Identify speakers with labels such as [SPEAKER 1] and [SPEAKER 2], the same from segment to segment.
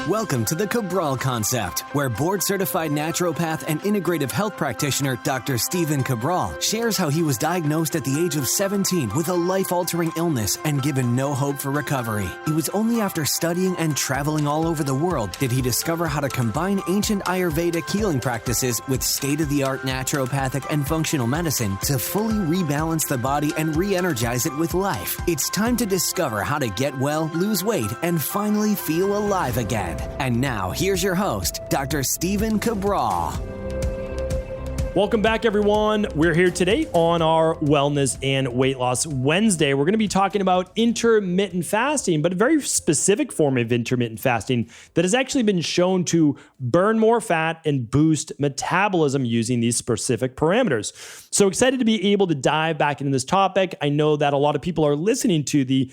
[SPEAKER 1] Welcome to the Cabral Concept, where board-certified naturopath and integrative health practitioner Dr. Stephen Cabral shares how he was diagnosed at the age of 17 with a life-altering illness and given no hope for recovery. It was only after studying and traveling all over the world did he discover how to combine ancient Ayurvedic healing practices with state-of-the-art naturopathic and functional medicine to fully rebalance the body and re-energize it with life. It's time to discover how to get well, lose weight, and finally feel alive again. And now, here's your host, Dr. Stephen Cabral.
[SPEAKER 2] Welcome back, everyone. We're here today on our Wellness and Weight Loss Wednesday. We're going to be talking about intermittent fasting, but a very specific form of intermittent fasting that has actually been shown to burn more fat and boost metabolism using these specific parameters. So excited to be able to dive back into this topic. I know that a lot of people are listening to the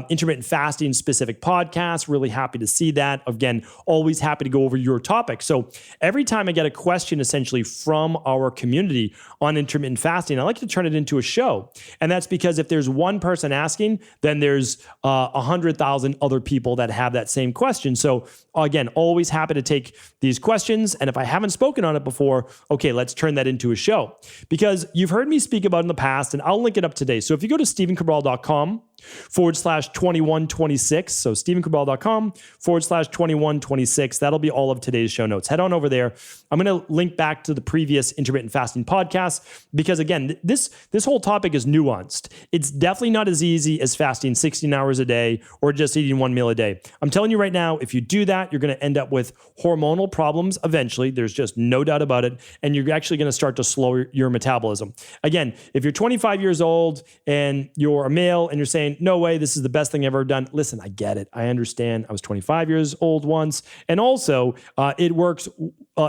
[SPEAKER 2] intermittent fasting specific podcast. Really happy to see that. Again, always happy to go over your topic. So every time I get a question essentially from our community on intermittent fasting, I like to turn it into a show. And that's because if there's one person asking, then there's 100,000 other people that have that same question. So again, always happy to take these questions. And if I haven't spoken on it before, okay, let's turn that into a show. Because you've heard me speak about it in the past, and I'll link it up today. So if you go to stephencabral.com/2126, so stephencabral.com/2126, that'll be all of today's show notes. Head on over there. I'm going to link back to the previous intermittent fasting podcast because again, this whole topic is nuanced. It's definitely not as easy as fasting 16 hours a day or just eating one meal a day. I'm telling you right now, if you do that, you're going to end up with hormonal problems eventually. There's just no doubt about it. And you're actually going to start to slow your metabolism. Again, if you're 25 years old and you're a male and you're saying, no way, this is the best thing I've ever done. Listen, I get it. I understand. I was 25 years old once. And also it works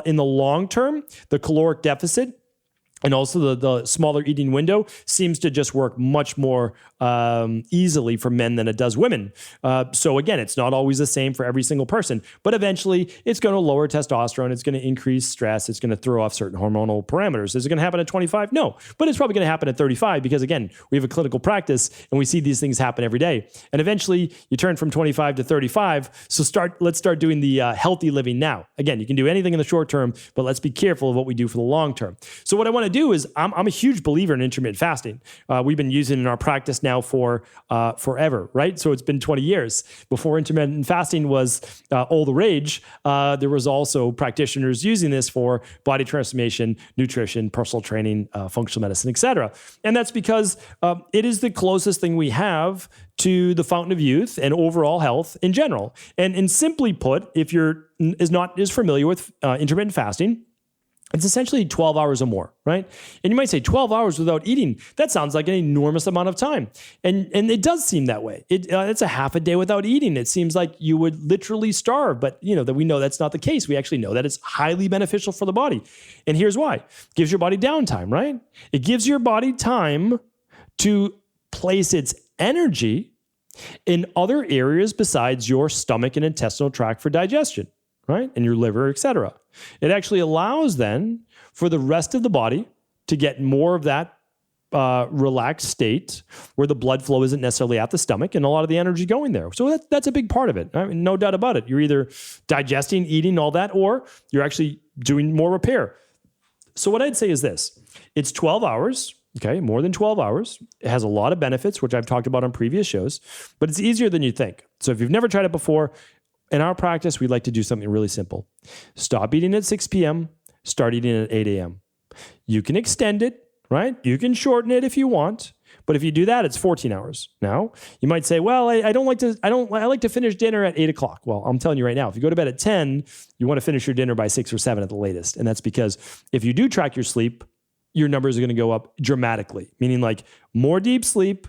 [SPEAKER 2] in the long term. The caloric deficit and also the smaller eating window seems to just work much more easily for men than it does women. So again, it's not always the same for every single person, but eventually it's going to lower testosterone. It's going to increase stress. It's going to throw off certain hormonal parameters. Is it going to happen at 25? No, but it's probably going to happen at 35 because again, we have a clinical practice and we see these things happen every day. And eventually you turn from 25 to 35. So let's start doing the healthy living now. Again, you can do anything in the short term, but let's be careful of what we do for the long term. So what I want to do is I'm a huge believer in intermittent fasting. We've been using it in our practice now for forever, right? So it's been 20 years. Before intermittent fasting was all the rage, there was also practitioners using this for body transformation, nutrition, personal training, functional medicine, etc. And that's because it is the closest thing we have to the fountain of youth and overall health in general. And simply put, if you're not as familiar with intermittent fasting, it's essentially 12 hours or more, right? And you might say 12 hours without eating, that sounds like an enormous amount of time. And it does seem that way. It's a half a day without eating. It seems like you would literally starve, but that we know that's not the case. We actually know that it's highly beneficial for the body. And here's why. It gives your body downtime, right? It gives your body time to place its energy in other areas besides your stomach and intestinal tract for digestion, right? And your liver, etc. It actually allows then for the rest of the body to get more of that relaxed state where the blood flow isn't necessarily at the stomach and a lot of the energy going there. So that's a big part of it. I mean, no doubt about it. You're either digesting, eating, all that, or you're actually doing more repair. So what I'd say is this. It's 12 hours, okay, more than 12 hours. It has a lot of benefits, which I've talked about on previous shows, but it's easier than you think. So if you've never tried it before, in our practice, we like to do something really simple. Stop eating at 6 p.m., start eating at 8 a.m. You can extend it, right? You can shorten it if you want. But if you do that, it's 14 hours. Now, you might say, well, I like to finish dinner at 8 o'clock. Well, I'm telling you right now, if you go to bed at 10, you want to finish your dinner by 6 or 7 at the latest. And that's because if you do track your sleep, your numbers are going to go up dramatically, meaning like more deep sleep,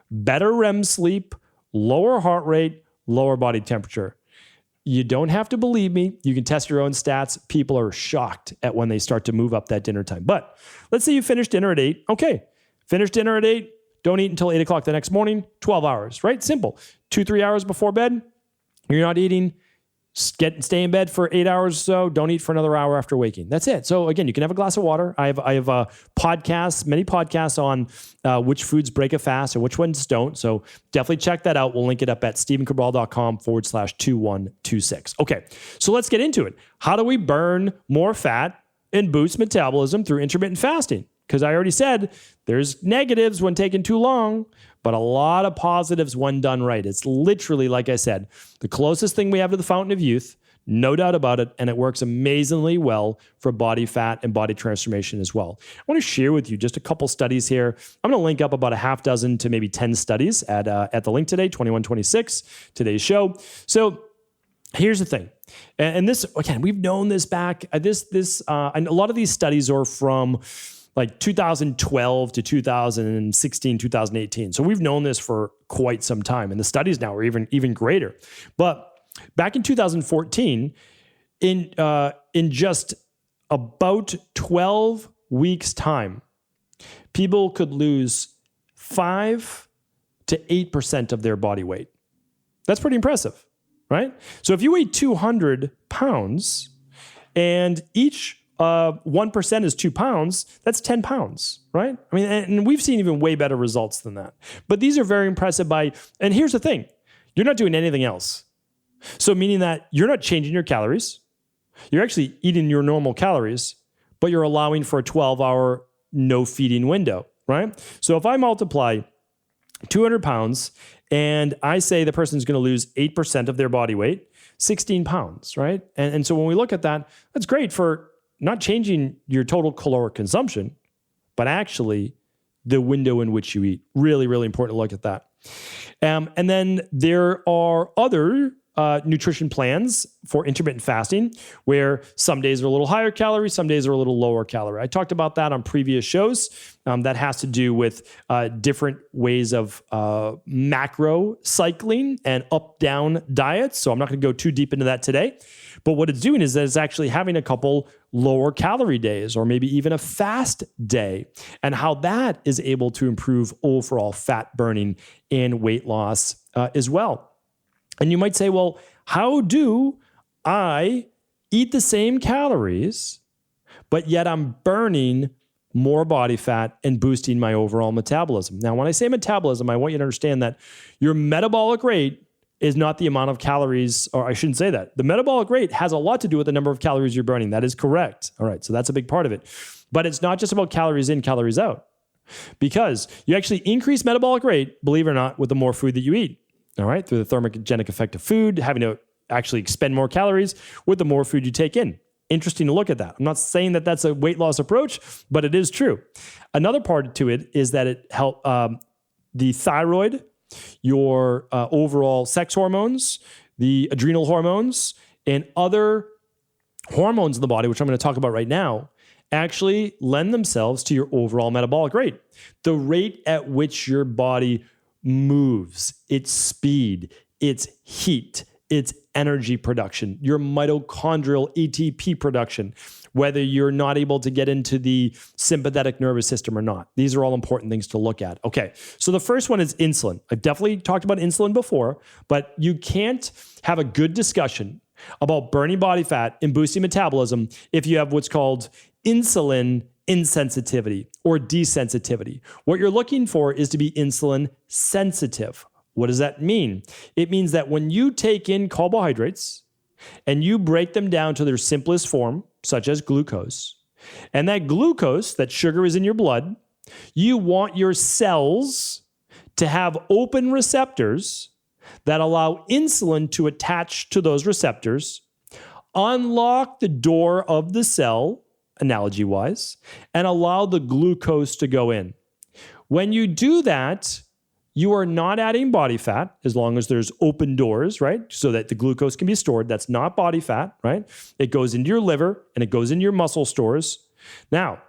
[SPEAKER 2] better REM sleep, lower heart rate, lower body temperature. You don't have to believe me. You can test your own stats. People are shocked at when they start to move up that dinner time. But let's say you finish dinner at 8. Okay, finish dinner at 8. Don't eat until 8 o'clock the next morning. 12 hours, right? Simple. 2-3 hours before bed, you're not eating. Stay in bed for 8 hours or so. Don't eat for another hour after waking. That's it. So again, you can have a glass of water. I have podcasts, many podcasts on which foods break a fast and which ones don't. So definitely check that out. We'll link it up at stephencabral.com/2126. Okay, so let's get into it. How do we burn more fat and boost metabolism through intermittent fasting? Because I already said there's negatives when taken too long, but a lot of positives when done right. It's literally, like I said, the closest thing we have to the fountain of youth, no doubt about it, and it works amazingly well for body fat and body transformation as well. I want to share with you just a couple studies here. I'm going to link up about a half dozen to maybe 10 studies at the link today, 2126, today's show. So here's the thing. And this, again, we've known this back. And a lot of these studies are from like 2012 to 2016, 2018. So we've known this for quite some time. And the studies now are even greater. But back in 2014, in just about 12 weeks' time, people could lose 5 to 8% of their body weight. That's pretty impressive, right? So if you weigh 200 pounds and each 1% is 2 pounds, that's 10 pounds, right? I mean, and we've seen even way better results than that. But these are very impressive and here's the thing, you're not doing anything else. So meaning that you're not changing your calories, you're actually eating your normal calories, but you're allowing for a 12-hour no feeding window, right? So if I multiply 200 pounds and I say the person's going to lose 8% of their body weight, 16 pounds, right? And so when we look at that, that's great for not changing your total caloric consumption, but actually the window in which you eat. Really, really important to look at that. And then there are other nutrition plans for intermittent fasting where some days are a little higher calorie, some days are a little lower calorie. I talked about that on previous shows. That has to do with different ways of macro cycling and up-down diets. So I'm not going to go too deep into that today. But what it's doing is that it's actually having a couple lower calorie days or maybe even a fast day, and how that is able to improve overall fat burning and weight loss as well. And you might say, well, how do I eat the same calories, but yet I'm burning more body fat and boosting my overall metabolism? Now, when I say metabolism, I want you to understand that your metabolic rate is not the amount of calories, or I shouldn't say that. The metabolic rate has a lot to do with the number of calories you're burning. That is correct. All right, so that's a big part of it. But it's not just about calories in, calories out, because you actually increase metabolic rate, believe it or not, with the more food that you eat. All right, through the thermogenic effect of food, having to actually expend more calories with the more food you take in. Interesting to look at that. I'm not saying that that's a weight loss approach, but it is true. Another part to it is that it helps the thyroid, your overall sex hormones, the adrenal hormones, and other hormones in the body, which I'm going to talk about right now, actually lend themselves to your overall metabolic rate. The rate at which your body moves, its speed, its heat, its energy production, your mitochondrial ATP production, whether you're not able to get into the sympathetic nervous system or not. These are all important things to look at. Okay, so the first one is insulin. I've definitely talked about insulin before, but you can't have a good discussion about burning body fat and boosting metabolism if you have what's called insulin insensitivity or desensitivity. What you're looking for is to be insulin sensitive. What does that mean? It means that when you take in carbohydrates and you break them down to their simplest form, such as glucose, and that glucose, that sugar is in your blood, you want your cells to have open receptors that allow insulin to attach to those receptors, unlock the door of the cell, analogy-wise, and allow the glucose to go in. When you do that, you are not adding body fat as long as there's open doors, right? So that the glucose can be stored. That's not body fat, right? It goes into your liver and it goes into your muscle stores. Now,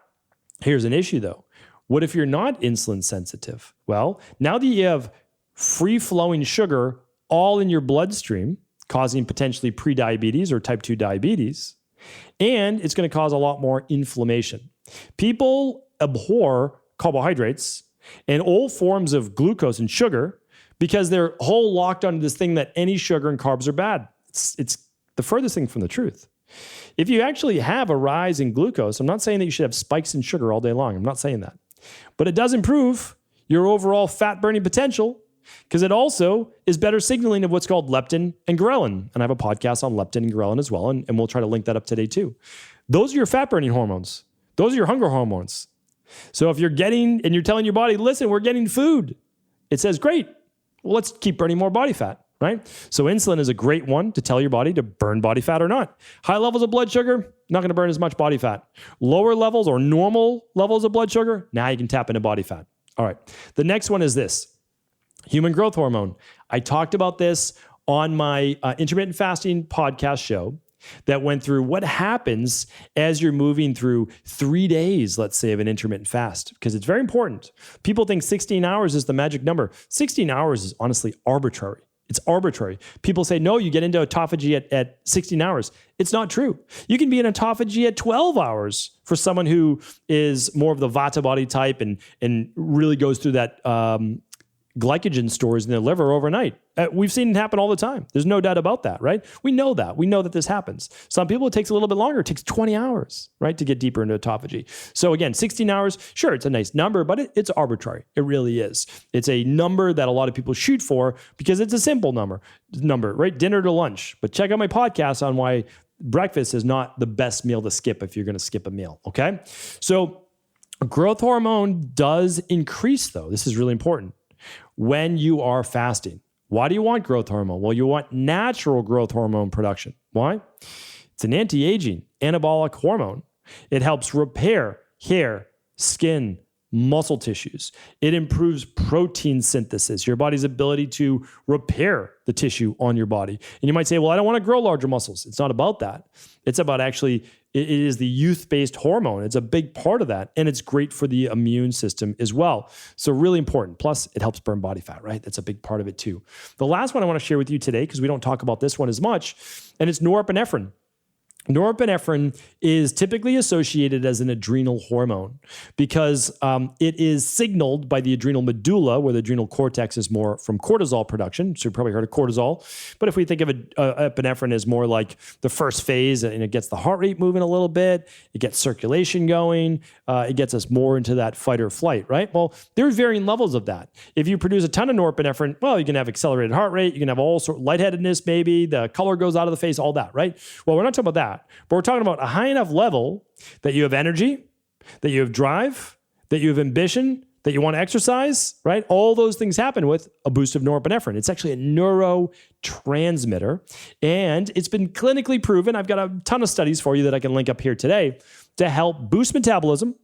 [SPEAKER 2] here's an issue though. What if you're not insulin sensitive? Well, now that you have free-flowing sugar all in your bloodstream, causing potentially prediabetes or type 2 diabetes, and it's going to cause a lot more inflammation. People abhor carbohydrates and all forms of glucose and sugar because they're whole locked onto this thing that any sugar and carbs are bad. It's the furthest thing from the truth. If you actually have a rise in glucose, I'm not saying that you should have spikes in sugar all day long. I'm not saying that. But it does improve your overall fat burning potential because it also is better signaling of what's called leptin and ghrelin. And I have a podcast on leptin and ghrelin as well, and we'll try to link that up today too. Those are your fat burning hormones. Those are your hunger hormones. So if you're getting, and you're telling your body, listen, we're getting food, it says, great, well, let's keep burning more body fat, right? So insulin is a great one to tell your body to burn body fat or not. High levels of blood sugar, not going to burn as much body fat. Lower levels or normal levels of blood sugar, now you can tap into body fat. All right. The next one is this, human growth hormone. I talked about this on my intermittent fasting podcast show that went through what happens as you're moving through 3 days, let's say, of an intermittent fast, because it's very important. People think 16 hours is the magic number. 16 hours is honestly arbitrary. It's arbitrary. People say, no, you get into autophagy at 16 hours. It's not true. You can be in autophagy at 12 hours for someone who is more of the Vata body type and really goes through that glycogen stores in their liver overnight. We've seen it happen all the time. There's no doubt about that, right? We know that. We know that this happens. Some people, it takes a little bit longer. It takes 20 hours, right, to get deeper into autophagy. So again, 16 hours, sure, it's a nice number, but it's arbitrary. It really is. It's a number that a lot of people shoot for because it's a simple number, right? Dinner to lunch. But check out my podcast on why breakfast is not the best meal to skip if you're going to skip a meal, okay? So growth hormone does increase, though. This is really important. When you are fasting. Why do you want growth hormone? Well, you want natural growth hormone production. Why? It's an anti-aging anabolic hormone. It helps repair hair, skin, muscle tissues. It improves protein synthesis, your body's ability to repair the tissue on your body. And you might say, well, I don't want to grow larger muscles. It's not about that. It's about actually, it is the youth-based hormone. It's a big part of that. And it's great for the immune system as well. So really important. Plus, it helps burn body fat, right? That's a big part of it too. The last one I want to share with you today, because we don't talk about this one as much, and it's norepinephrine. Norepinephrine is typically associated as an adrenal hormone because it is signaled by the adrenal medulla, where the adrenal cortex is more from cortisol production. So you've probably heard of cortisol. But if we think of epinephrine as more like the first phase, and it gets the heart rate moving a little bit, it gets circulation going, it gets us more into that fight or flight, right? Well, there's varying levels of that. If you produce a ton of norepinephrine, well, you can have accelerated heart rate, you can have all sort of lightheadedness maybe, the color goes out of the face, all that, right? Well, we're not talking about that. But we're talking about a high enough level that you have energy, that you have drive, that you have ambition, that you want to exercise, right? All those things happen with a boost of norepinephrine. It's actually a neurotransmitter, and it's been clinically proven. I've got a ton of studies for you that I can link up here today to help boost metabolism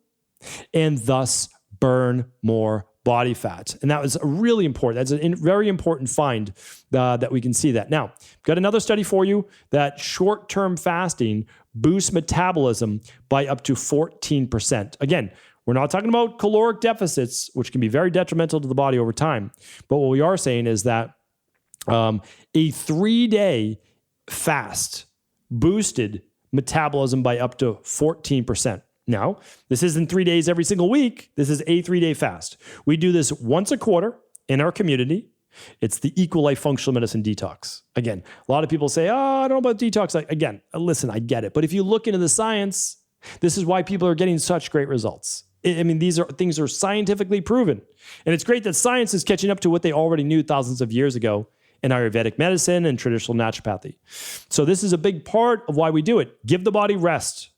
[SPEAKER 2] and thus burn more body fat. And that was really important. That's a very important find that we can see that. Now, I've got another study for you that short-term fasting boosts metabolism by up to 14%. Again, we're not talking about caloric deficits, which can be very detrimental to the body over time. But what we are saying is that a 3-day fast boosted metabolism by up to 14%. Now, this isn't 3 days every single week. This is a 3-day fast. We do this once a quarter in our community. It's the Equal Life Functional Medicine Detox. Again, a lot of people say, oh, I don't know about detox. Again, listen, I get it. But if you look into the science, this is why people are getting such great results. I mean, these are things are scientifically proven. And it's great that science is catching up to what they already knew thousands of years ago in Ayurvedic medicine and traditional naturopathy. So this is a big part of why we do it. Give the body rest.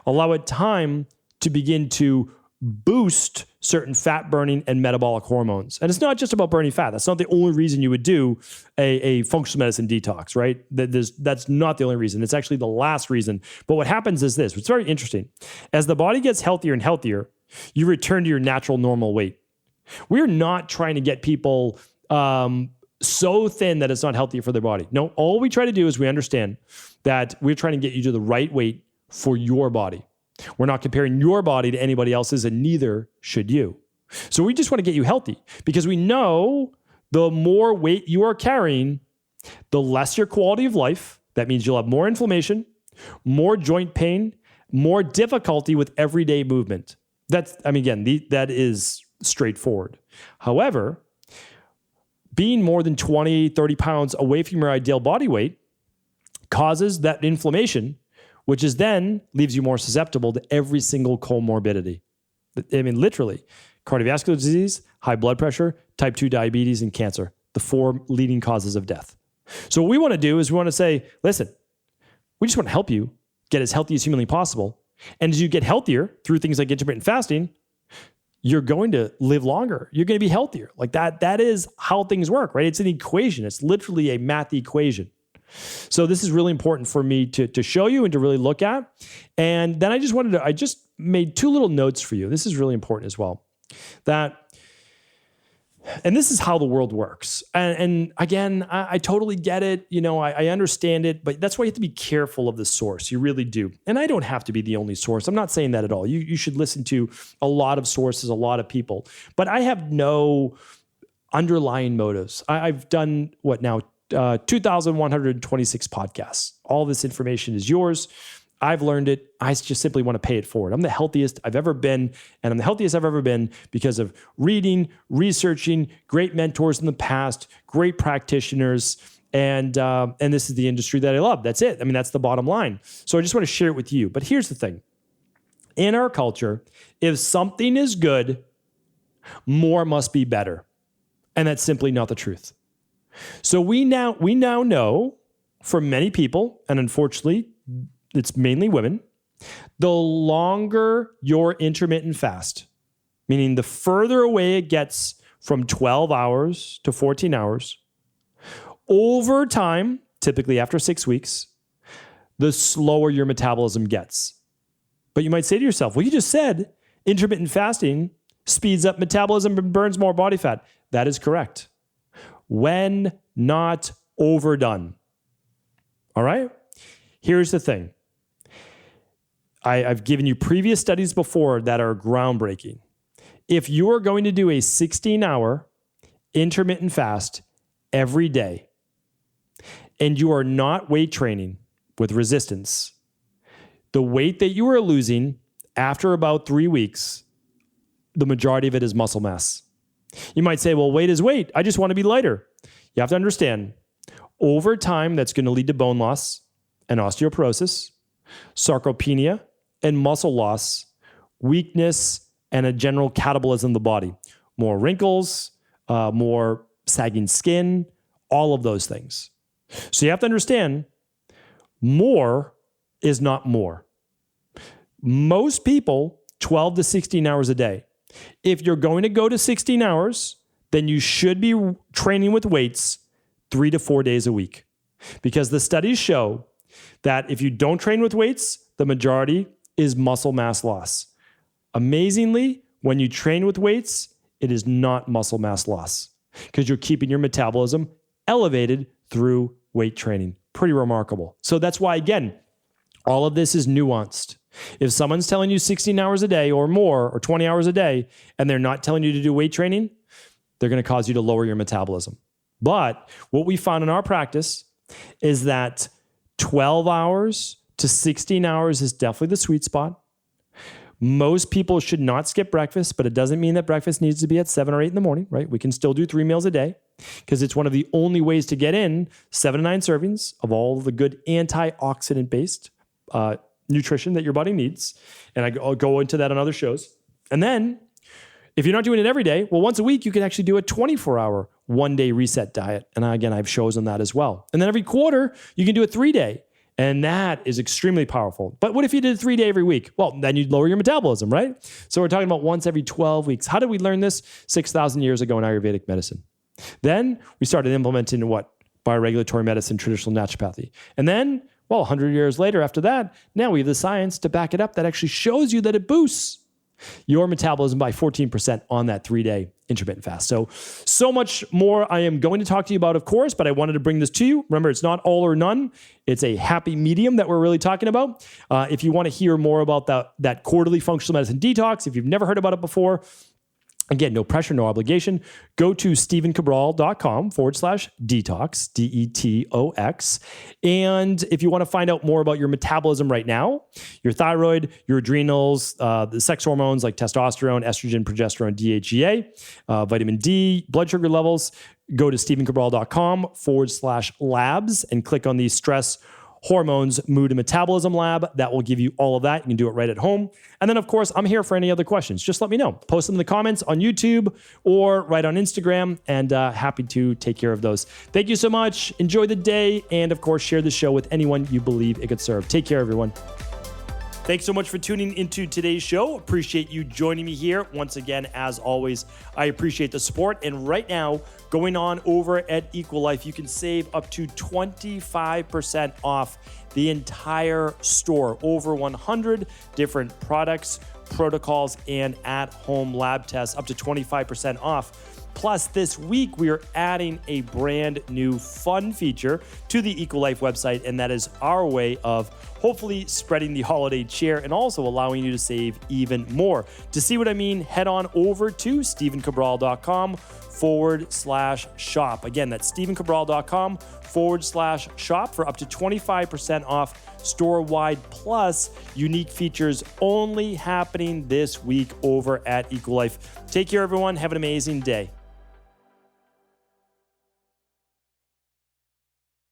[SPEAKER 2] Allow it time to begin to boost certain fat burning and metabolic hormones. And it's not just about burning fat. That's not the only reason you would do a functional medicine detox, right? That's not the only reason. It's actually the last reason. But what happens is this. It's very interesting. As the body gets healthier and healthier, you return to your natural normal weight. We're not trying to get people so thin that it's not healthy for their body. No, all we try to do is we understand that we're trying to get you to the right weight for your body. We're not comparing your body to anybody else's, and neither should you. So we just want to get you healthy because we know the more weight you are carrying, the less your quality of life. That means you'll have more inflammation, more joint pain, more difficulty with everyday movement. That is straightforward. However, being more than 20, 30 pounds away from your ideal body weight causes that inflammation, which is then leaves you more susceptible to every single comorbidity. I mean, literally, cardiovascular disease, high blood pressure, type 2 diabetes, and cancer, the 4 leading causes of death. So what we want to do is we want to say, listen, we just want to help you get as healthy as humanly possible. And as you get healthier through things like intermittent fasting, you're going to live longer. You're going to be healthier. Like that is how things work, right? It's an equation. It's literally a math equation. So this is really important for me to show you and to really look at. And then I just made 2 little notes for you. This is really important as well. And this is how the world works. And again, I totally get it. I understand it, but that's why you have to be careful of the source. You really do. And I don't have to be the only source. I'm not saying that at all. You should listen to a lot of sources, a lot of people. But I have no underlying motives. I've done 2,126 podcasts. All this information is yours. I've learned it. I just simply want to pay it forward. I'm the healthiest I've ever been, and I'm the healthiest I've ever been because of reading, researching, great mentors in the past, great practitioners, and this is the industry that I love. That's it. I mean, that's the bottom line. So I just want to share it with you. But here's the thing. In our culture, if something is good, more must be better. And that's simply not the truth. So we now know for many people, and unfortunately, it's mainly women, the longer your intermittent fast, meaning the further away it gets from 12 hours to 14 hours, over time, typically after 6 weeks, the slower your metabolism gets. But you might say to yourself, well, you just said intermittent fasting speeds up metabolism and burns more body fat. That is correct. When not overdone. All right? Here's the thing. I've given you previous studies before that are groundbreaking. If you are going to do a 16-hour intermittent fast every day, and you are not weight training with resistance, the weight that you are losing after about 3 weeks, the majority of it is muscle mass. You might say, well, weight is weight. I just want to be lighter. You have to understand, over time, that's going to lead to bone loss and osteoporosis, sarcopenia, and muscle loss, weakness, and a general catabolism of the body. More wrinkles, more sagging skin, all of those things. So you have to understand, more is not more. Most people, 12 to 16 hours a day. If you're going to go to 16 hours, then you should be training with weights 3 to 4 days a week. Because the studies show that if you don't train with weights, the majority is muscle mass loss. Amazingly, when you train with weights, it is not muscle mass loss because you're keeping your metabolism elevated through weight training. Pretty remarkable. So that's why, again, all of this is nuanced. If someone's telling you 16 hours a day or more, or 20 hours a day, and they're not telling you to do weight training, they're going to cause you to lower your metabolism. But what we found in our practice is that 12 hours to 16 hours is definitely the sweet spot. Most people should not skip breakfast, but it doesn't mean that breakfast needs to be at 7 or 8 in the morning, right? We can still do 3 meals a day because it's one of the only ways to get in 7 to 9 servings of all the good antioxidant-based nutrition that your body needs. And I'll go into that on other shows. And then if you're not doing it every day, well, once a week, you can actually do a 24-hour, 1-day reset diet. And again, I have shows on that as well. And then every quarter, you can do a 3-day. And that is extremely powerful. But what if you did a 3-day every week? Well, then you'd lower your metabolism, right? So we're talking about once every 12 weeks. How did we learn this? 6,000 years ago in Ayurvedic medicine. Then we started implementing bioregulatory medicine, traditional naturopathy. And then, 100 years later after that, now we have the science to back it up that actually shows you that it boosts your metabolism by 14% on that 3-day intermittent fast. So much more I am going to talk to you about, of course, but I wanted to bring this to you. Remember, it's not all or none. It's a happy medium that we're really talking about. If you want to hear more about that quarterly functional medicine detox, if you've never heard about it before, again, no pressure, no obligation. Go to stevencabral.com/detox, DETOX. And if you want to find out more about your metabolism right now, your thyroid, your adrenals, the sex hormones like testosterone, estrogen, progesterone, DHEA, vitamin D, blood sugar levels, go to stevencabral.com/labs and click on the stress hormones, mood, and metabolism lab that will give you all of that. You can do it right at home. And then, of course, I'm here for any other questions. Just let me know. Post them in the comments on YouTube or right on Instagram, and happy to take care of those. Thank you so much. Enjoy the day. And of course, share the show with anyone you believe it could serve. Take care, everyone. Thanks so much for tuning into today's show. Appreciate you joining me here. Once again, as always, I appreciate the support. And right now, going on over at Equalife, you can save up to 25% off the entire store. Over 100 different products, protocols, and at-home lab tests, up to 25% off. Plus, this week, we are adding a brand new fun feature to the Equalife website, and that is our way of hopefully spreading the holiday cheer and also allowing you to save even more. To see what I mean, head on over to stevencabral.com/shop. Again, that's stevencabral.com/shop for up to 25% off store-wide, plus unique features only happening this week over at Equalife. Take care, everyone. Have an amazing day.